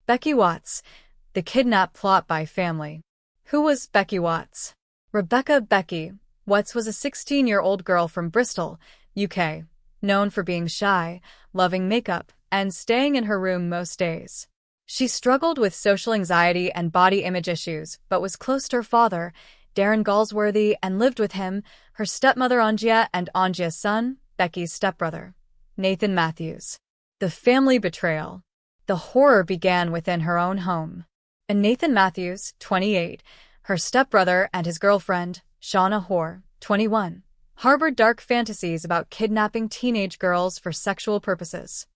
Becky Watts, the kidnap plot by family. Who was Becky Watts? Rebecca Becky Watts was a 16-year-old girl from Bristol, UK, known for being shy, loving makeup, and staying in her room most days. She struggled with social anxiety and body image issues, but was close to her father, Darren Galsworthy, and lived with him, her stepmother Angia, and Angia's son, Becky's stepbrother, Nathan Matthews. The family betrayal. The horror began within her own home. And Nathan Matthews, 28, her stepbrother, and his girlfriend, Shauna Hoare, 21, harbored dark fantasies about kidnapping teenage girls for sexual purposes.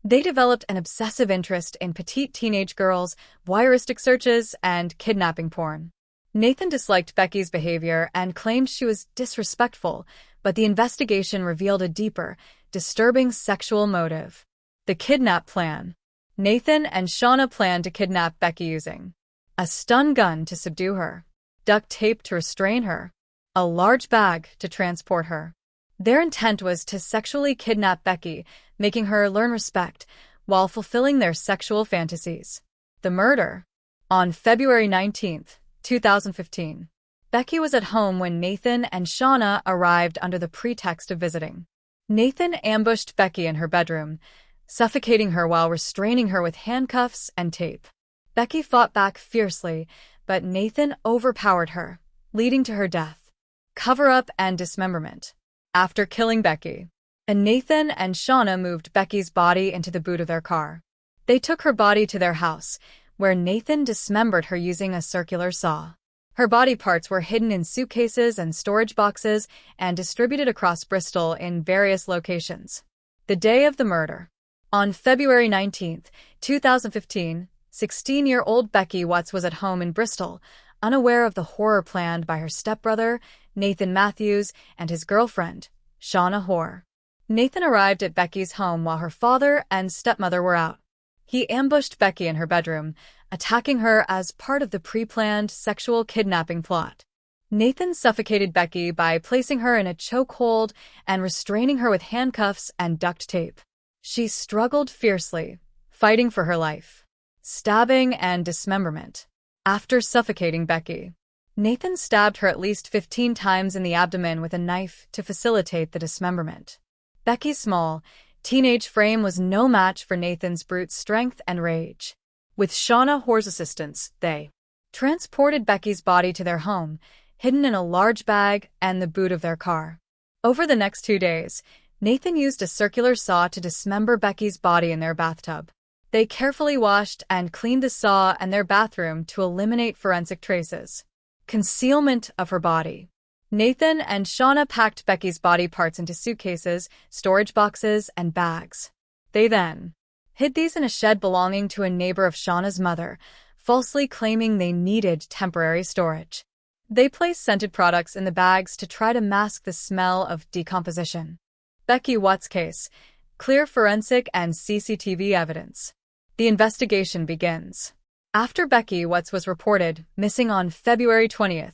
They developed an obsessive interest in petite teenage girls, voyeuristic searches, and kidnapping porn. Nathan disliked Becky's behavior and claimed she was disrespectful, but the investigation revealed a deeper, disturbing sexual motive. The kidnap plan. Nathan and Shauna planned to kidnap Becky using a stun gun to subdue her, duct tape to restrain her, a large bag to transport her. Their intent was to sexually kidnap Becky, making her learn respect, while fulfilling their sexual fantasies. The murder. On February 19, 2015, Becky was at home when Nathan and Shauna arrived under the pretext of visiting. Nathan ambushed Becky in her bedroom, suffocating her while restraining her with handcuffs and tape. Becky fought back fiercely, but Nathan overpowered her, leading to her death. Cover-up and dismemberment. After killing Becky, Nathan and Shauna moved Becky's body into the boot of their car. They took her body to their house, where Nathan dismembered her using a circular saw. Her body parts were hidden in suitcases and storage boxes and distributed across Bristol in various locations. The day of the murder. On February 19, 2015, 16-year-old Becky Watts was at home in Bristol, unaware of the horror planned by her stepbrother, Nathan Matthews, and his girlfriend, Shauna Hoare. Nathan arrived at Becky's home while her father and stepmother were out. He ambushed Becky in her bedroom, attacking her as part of the pre-planned sexual kidnapping plot. Nathan suffocated Becky by placing her in a chokehold and restraining her with handcuffs and duct tape. She struggled fiercely, fighting for her life. Stabbing and dismemberment. After suffocating Becky, Nathan stabbed her at least 15 times in the abdomen with a knife to facilitate the dismemberment. Becky's small, teenage frame was no match for Nathan's brute strength and rage. With Shauna Hoare's assistance, they transported Becky's body to their home, hidden in a large bag and the boot of their car. Over the next 2 days, Nathan used a circular saw to dismember Becky's body in their bathtub. They carefully washed and cleaned the saw and their bathroom to eliminate forensic traces. Concealment of her body. Nathan and Shauna packed Becky's body parts into suitcases, storage boxes, and bags. They then hid these in a shed belonging to a neighbor of Shauna's mother, falsely claiming they needed temporary storage. They placed scented products in the bags to try to mask the smell of decomposition. Becky Watts' case. Clear forensic and CCTV evidence. The investigation begins. After Becky Watts was reported missing on February 20,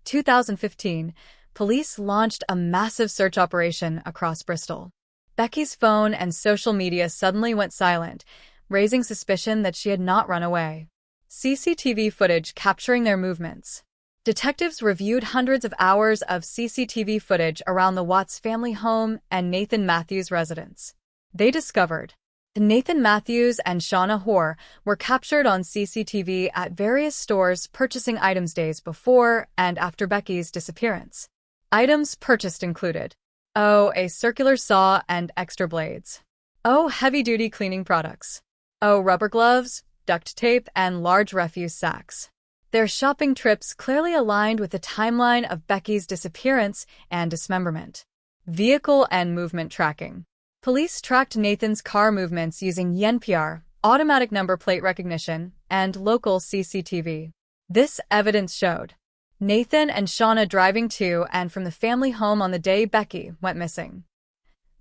2015, police launched a massive search operation across Bristol. Becky's phone and social media suddenly went silent, raising suspicion that she had not run away. CCTV footage capturing their movements. Detectives reviewed hundreds of hours of CCTV footage around the Watts family home and Nathan Matthews' residence. They discovered Nathan Matthews and Shauna Hoare were captured on CCTV at various stores purchasing items days before and after Becky's disappearance. Items purchased included a circular saw and extra blades. Heavy-duty cleaning products. Rubber gloves, duct tape, and large refuse sacks. Their shopping trips clearly aligned with the timeline of Becky's disappearance and dismemberment. Vehicle and movement tracking. Police tracked Nathan's car movements using YNPR, automatic number plate recognition, and local CCTV. This evidence showed Nathan and Shauna driving to and from the family home on the day Becky went missing.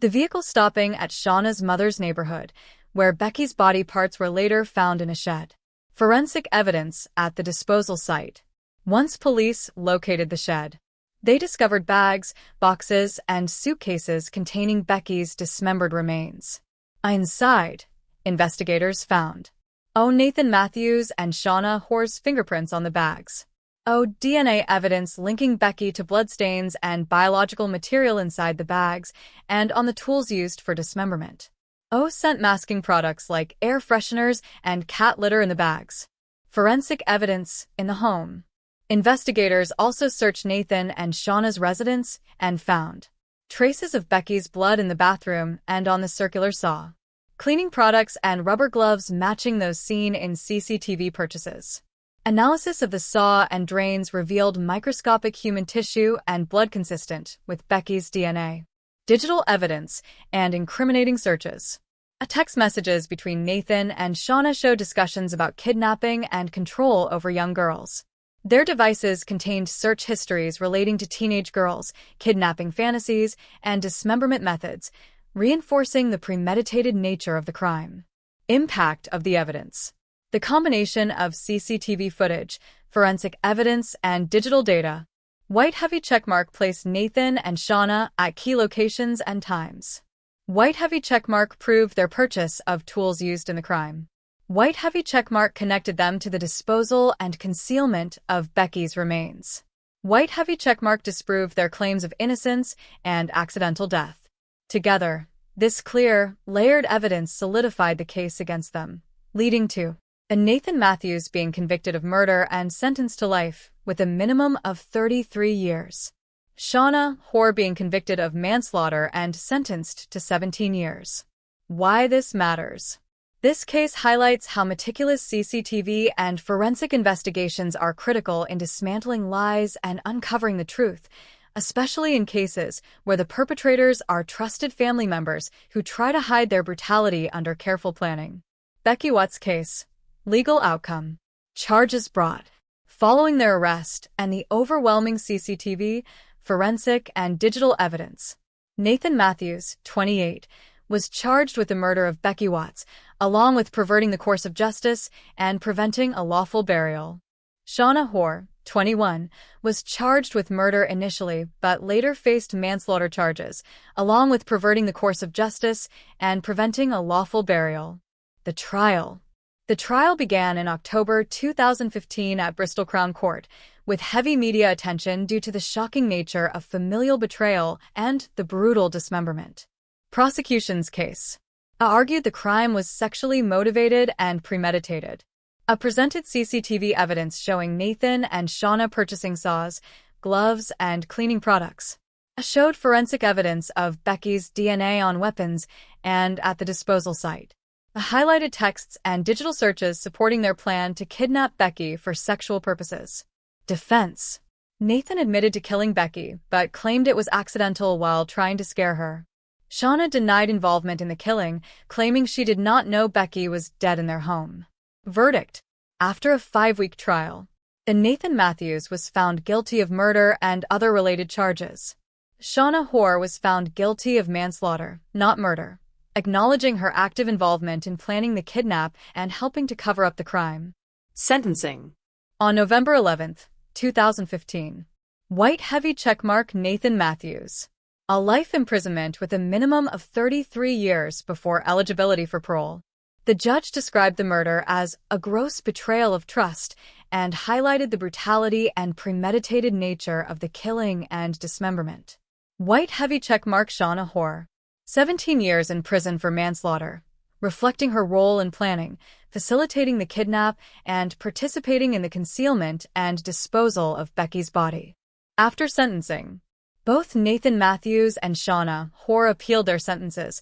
The vehicle stopping at Shauna's mother's neighborhood, where Becky's body parts were later found in a shed. Forensic evidence at the disposal site. Once police located the shed, they discovered bags, boxes, and suitcases containing Becky's dismembered remains. Inside, investigators found O. Nathan Matthews and Shauna Hoare's fingerprints on the bags. O. DNA evidence linking Becky to bloodstains and biological material inside the bags and on the tools used for dismemberment. O. Scent masking products like air fresheners and cat litter in the bags. Forensic evidence in the home. Investigators also searched Nathan and Shauna's residence and found traces of Becky's blood in the bathroom and on the circular saw. Cleaning products and rubber gloves matching those seen in CCTV purchases. Analysis of the saw and drains revealed microscopic human tissue and blood consistent with Becky's DNA. Digital evidence and incriminating searches. Text messages between Nathan and Shauna show discussions about kidnapping and control over young girls. Their devices contained search histories relating to teenage girls, kidnapping fantasies, and dismemberment methods, reinforcing the premeditated nature of the crime. Impact of the evidence. The combination of CCTV footage, forensic evidence, and digital data. White heavy checkmark placed Nathan and Shauna at key locations and times. White heavy checkmark proved their purchase of tools used in the crime. White heavy checkmark connected them to the disposal and concealment of Becky's remains. White heavy checkmark disproved their claims of innocence and accidental death. Together, this clear, layered evidence solidified the case against them, leading to Nathan Matthews being convicted of murder and sentenced to life, with a minimum of 33 years. Shauna Hoare being convicted of manslaughter and sentenced to 17 years. Why this matters. This case highlights how meticulous CCTV and forensic investigations are critical in dismantling lies and uncovering the truth, especially in cases where the perpetrators are trusted family members who try to hide their brutality under careful planning. Becky Watts' case. Legal outcome. Charges brought. Following their arrest and the overwhelming CCTV, forensic, and digital evidence, Nathan Matthews, 28, was charged with the murder of Becky Watts, along with perverting the course of justice and preventing a lawful burial. Shauna Hoare, 21, was charged with murder initially but later faced manslaughter charges, along with perverting the course of justice and preventing a lawful burial. The trial. The trial began in October 2015 at Bristol Crown Court, with heavy media attention due to the shocking nature of familial betrayal and the brutal dismemberment. Prosecution's case. Argued the crime was sexually motivated and premeditated. Presented CCTV evidence showing Nathan and Shauna purchasing saws, gloves, and cleaning products. Showed forensic evidence of Becky's DNA on weapons and at the disposal site. Highlighted texts and digital searches supporting their plan to kidnap Becky for sexual purposes. Defense. Nathan admitted to killing Becky, but claimed it was accidental while trying to scare her. Shauna denied involvement in the killing, claiming she did not know Becky was dead in their home. Verdict. After a 5-week trial, Nathan Matthews was found guilty of murder and other related charges. Shauna Hoare was found guilty of manslaughter, not murder, acknowledging her active involvement in planning the kidnap and helping to cover up the crime. Sentencing. On November 11, 2015. White heavy checkmark Nathan Matthews. A life imprisonment with a minimum of 33 years before eligibility for parole. The judge described the murder as a gross betrayal of trust and highlighted the brutality and premeditated nature of the killing and dismemberment. White heavy checkmark Shauna Hoare. 17 years in prison for manslaughter, reflecting her role in planning, facilitating the kidnap, and participating in the concealment and disposal of Becky's body. After sentencing, both Nathan Matthews and Shauna Hoare appealed their sentences,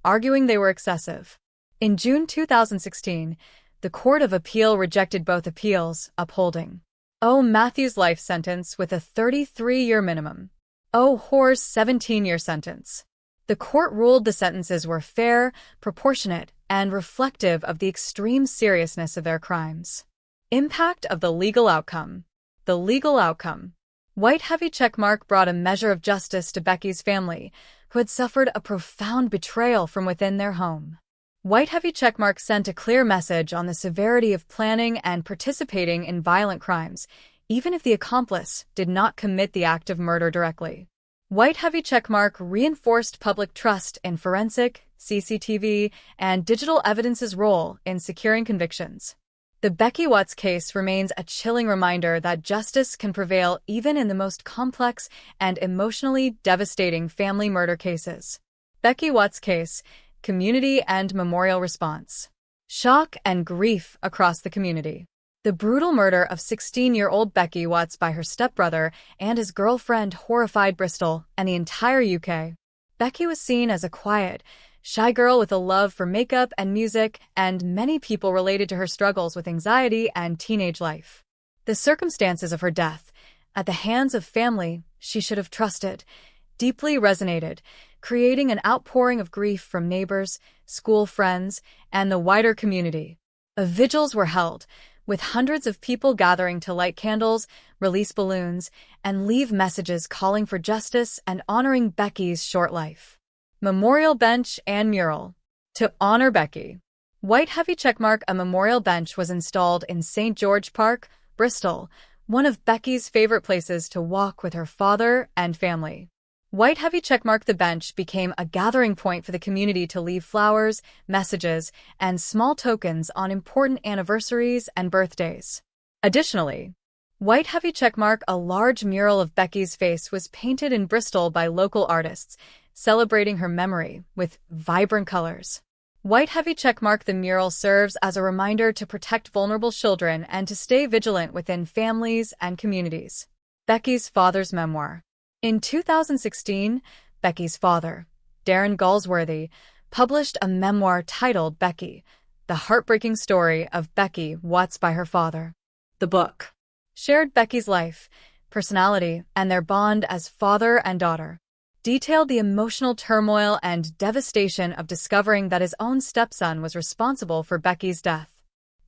arguing they were excessive. In June 2016, the Court of Appeal rejected both appeals, upholding Matthews' life sentence with a 33-year minimum, Hoare's 17-year sentence. The court ruled the sentences were fair, proportionate, and reflective of the extreme seriousness of their crimes. Impact of the legal outcome. The legal outcome. White heavy checkmark brought a measure of justice to Becky's family, who had suffered a profound betrayal from within their home. White heavy checkmark sent a clear message on the severity of planning and participating in violent crimes, even if the accomplice did not commit the act of murder directly. White heavy checkmark reinforced public trust in forensic, CCTV, and digital evidence's role in securing convictions. The Becky Watts case remains a chilling reminder that justice can prevail even in the most complex and emotionally devastating family murder cases. Becky Watts case, community and memorial response. Shock and grief across the community. The brutal murder of 16-year-old Becky Watts by her stepbrother and his girlfriend horrified Bristol and the entire UK. Becky was seen as a quiet, shy girl with a love for makeup and music, and many people related to her struggles with anxiety and teenage life. The circumstances of her death, at the hands of family she should have trusted, deeply resonated, creating an outpouring of grief from neighbors, school friends, and the wider community. Vigils were held, with hundreds of people gathering to light candles, release balloons, and leave messages calling for justice and honoring Becky's short life. Memorial bench and mural. To honor Becky. White heavy checkmark. A memorial bench was installed in St. George Park, Bristol, one of Becky's favorite places to walk with her father and family. White heavy checkmark. The bench became a gathering point for the community to leave flowers, messages, and small tokens on important anniversaries and birthdays. Additionally, white heavy checkmark. A large mural of Becky's face was painted in Bristol by local artists, celebrating her memory with vibrant colors. White heavy checkmark. The mural serves as a reminder to protect vulnerable children and to stay vigilant within families and communities. Becky's father's memoir. In 2016, Becky's father, Darren Galsworthy, published a memoir titled Becky, The Heartbreaking Story of Becky Watts by Her Father. The book shared Becky's life, personality, and their bond as father and daughter, detailed the emotional turmoil and devastation of discovering that his own stepson was responsible for Becky's death,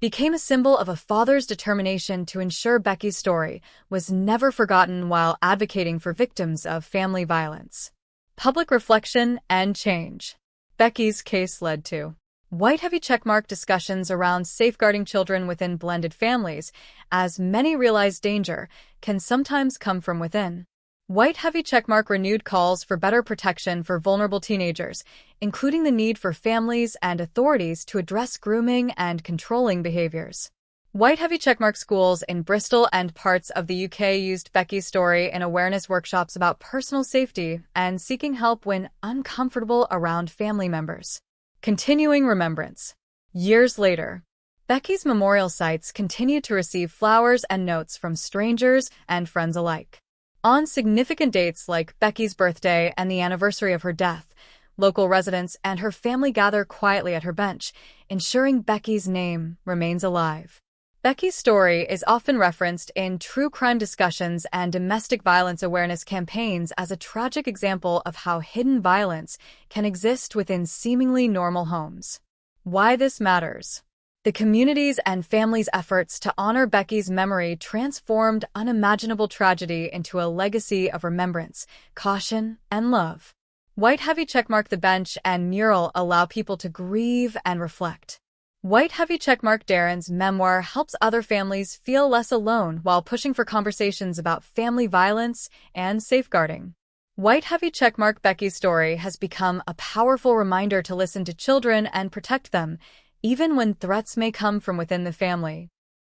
became a symbol of a father's determination to ensure Becky's story was never forgotten while advocating for victims of family violence. Public reflection and change. Becky's case led to white heavy checkmark discussions around safeguarding children within blended families, as many realize danger can sometimes come from within. White heavy checkmark renewed calls for better protection for vulnerable teenagers, including the need for families and authorities to address grooming and controlling behaviors. White heavy checkmark. Schools in Bristol and parts of the UK used Becky's story in awareness workshops about personal safety and seeking help when uncomfortable around family members. Continuing remembrance. Years later, Becky's memorial sites continue to receive flowers and notes from strangers and friends alike. On significant dates like Becky's birthday and the anniversary of her death, local residents and her family gather quietly at her bench, ensuring Becky's name remains alive. Becky's story is often referenced in true crime discussions and domestic violence awareness campaigns as a tragic example of how hidden violence can exist within seemingly normal homes. Why this matters. The community's and family's efforts to honor Becky's memory transformed unimaginable tragedy into a legacy of remembrance, caution, and love. White heavy checkmark. The bench and mural allow people to grieve and reflect. White heavy checkmark. Darren's memoir helps other families feel less alone while pushing for conversations about family violence and safeguarding. White heavy checkmark. Becky's story has become a powerful reminder to listen to children and protect them, even when threats may come from within the family.